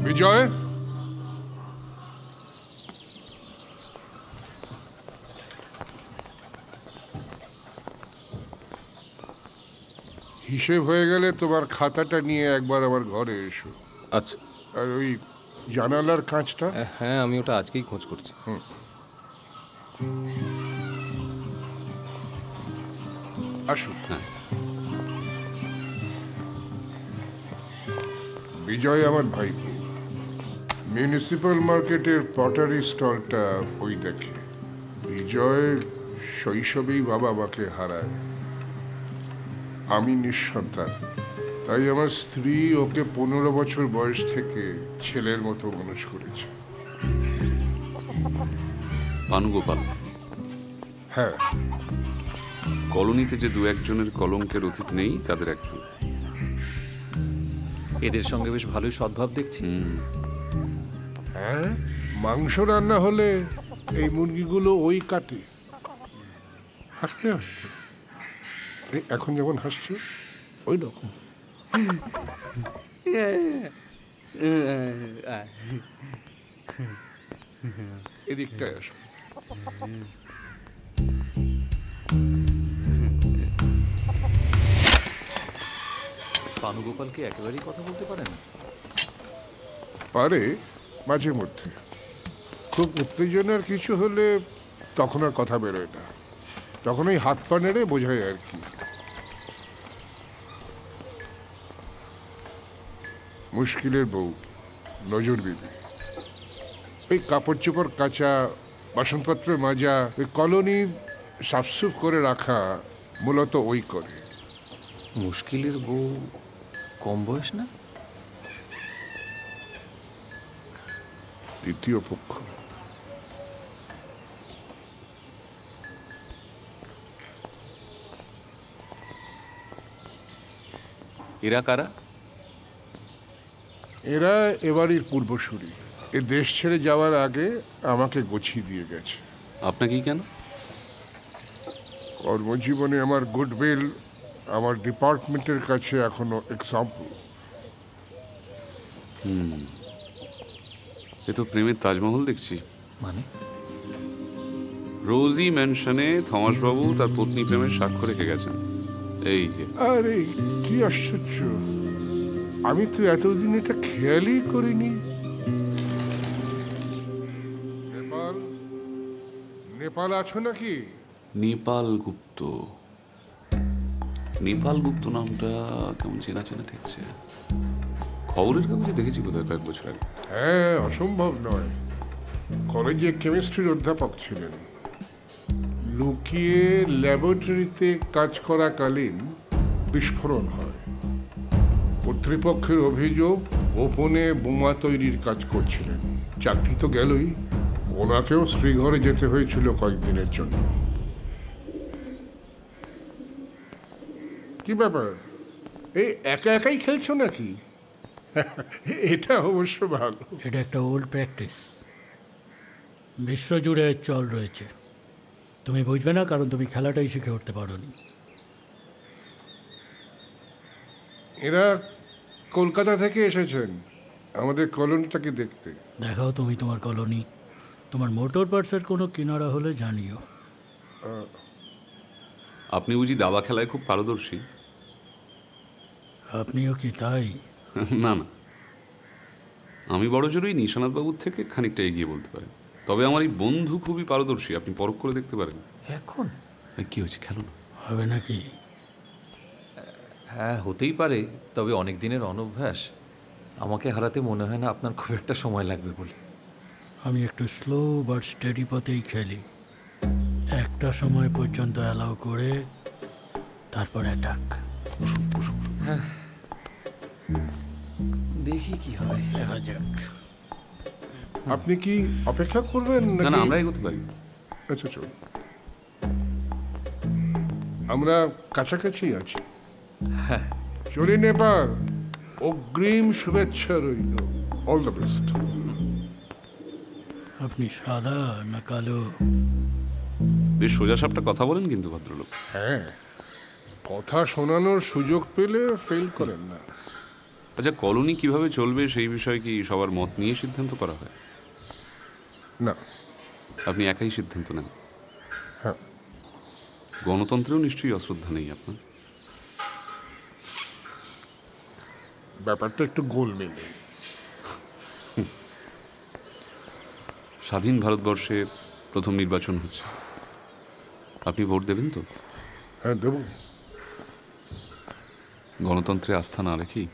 বিজয়, হিসেব হয়ে গেলে তোমার খাতাটা নিয়ে একবার আমার ঘরে এসো। আচ্ছা। আর ওই জানালার কাঁচটা? হ্যাঁ, আমি ওটা আজকেই খোঁজ করছি। আসুন। হ্যাঁ। বিজয় আমার ভাই। মিউনিসিপ্যাল মার্কেটের পটারি স্টলটা ওই দেখে। বিজয় শৈশবেই বাবা মাকে হারায়। আমি নিঃসন্তান, তাই আমার স্ত্রী ওকে 15 বছর বয়স থেকে ছেলের মতো মানুষ করেছে। পানুগোপাল? হ্যাঁ। কলোনিতে যে দু একজনের কলঙ্কের অতীত নেই তাদের একজন। এদের সঙ্গে বেশ ভালোই সদ্ভাব দেখছি। হ্যাঁ, মাংস রান্না হলে এই মুরগিগুলো ওই কাটে হাসতে হাসতে। এখন যেমন হাসছে ওই রকম। এদিকটায় আসো। পানুগোপালকে একেবারেই কথা বলতে পারে না? পারে মাঝে মধ্যে। খুব উত্তেজনার কিছু হলে তখন আর কথা বেরোয় না, তখন ওই হাত পা নেড়ে বোঝায় আর কি। মুশকিলের বউ নজর বিবি। ওই কাপড় চোপড় কাচা, বাসনপত্র মাজা, ওই কলোনি সাফসুফ করে রাখা মূলত ওই করে। মুশকিলের বউ কম বয়স না? দ্বিতীয় পক্ষ। এরা কারা? এরা এবারের পূর্বসূরি। এ দেশ ছেড়ে যাওয়ার আগে আমাকে গুছিয়ে দিয়ে গেছে। আপনাকেই কেন? কর্মজীবনে আমার গুডউইল আমার ডিপার্টমেন্টের কাছে এখনো এক্সাম্পল। এ তো প্রেমের তাজমহল দেখছি। মানে? রোজি ম্যানশনে থমাসবাবু তার পত্নী প্রেমের সাক্ষ্য রেখে গেছেন। এই যে। আরে কি আশ্চর্য, আমি তো এতদিন এটা খেয়ালই করিনি। নেপাল, নেপাল আছো নাকি? নেপাল গুপ্ত। নেপাল গুপ্ত নামটা কেমন চেনা চেনা ঠেকছে। খবরের কাগজে দেখেছি বোধহয় কয়েক বছর আগে। হ্যাঁ, অসম্ভব নয়। কলেজে কেমিস্ট্রির অধ্যাপক ছিলেন। লুকিয়ে ল্যাবরেটরিতে কাজ করাকালীন বিস্ফোরণ হয়। কর্তৃপক্ষের অভিযোগ গোপনে বোমা তৈরির কাজ করছিলেন। চাকরি তো গেলই, ওনাকেও শ্রীঘরে যেতে হয়েছিল কয়েকদিনের জন্য। কি ব্যাপার, এই একা একাই খেলছো নাকি? এটা অবশ্য ভালো। এটা একটা ওল্ড প্র্যাকটিস, বিশ্বজুড়ে চল রয়েছে। তুমি বুঝবে না কারণ তুমি খেলাটাই শিখে উঠতে পারোনি। এরা কলকাতা থেকে এসেছেন আমাদের কলোনিটাকে দেখতে। দেখাও তুমি তোমার কলোনি। তোমার মোটর পার্টসের কোনো কিনারা হলে জানিও। আপনি বুঝি দাবা খেলায় খুব পারদর্শী? আপনিও কি তাই? না না, আমি বড় জোরই নিশানাথ বাবুর থেকে খানিকটা এগিয়ে বলতে পারেন। তবে আমার এই বন্ধু খুবই পারদর্শী, আপনি পরখ করে দেখতে পারেন। এখন কি হয়েছে, খেলো না? হবে নাকি? হ্যাঁ, হতেই পারে, তবে অনেক দিনের অনভ্যাস। আমাকে হারাতে মনে হয় না আপনার খুব একটা সময় লাগবে বলে। আমি একটু স্লো বাট স্টেডি পথেই খেলি। একটা সময় পর্যন্ত অ্যালাউ করে তারপর অ্যাটাক। হ্যাঁ, দেখি কি হয়। দেখা যাক। আপনি কি অপেক্ষা করবেন না না, নাকি? আমরা এগোতে পারি। আচ্ছা চল, আমরা কাছাকাছি আছি। হ্যাঁ, চলি নেপাল। অগ্রিম শুভেচ্ছা রইল। All the best. আপনি সাদা না কালো? বেশ সোজা সাপটা কথা বলেন কিন্তু ভদ্রলোক। হ্যাঁ, কথা শোনানোর সুযোগ পেলে ফেল করেন না। আচ্ছা, কলোনি কিভাবে চলবে সেই বিষয়ে কি সবার মত নিয়ে সিদ্ধান্ত করা হয়? না। আপনি একাই সিদ্ধান্ত নেন? হ্যাঁ। গণতন্ত্রেও নিশ্চয়ই অশ্রদ্ধা নেই আপনার? ব্যাপারটা একটু গোলমেলে। স্বাধীন ভারতবর্ষের প্রথম নির্বাচন হচ্ছে, আপনি ভোট দেবেন তো? হ্যাঁ, দেবো। গণতন্ত্রে আস্থা না রেখেই?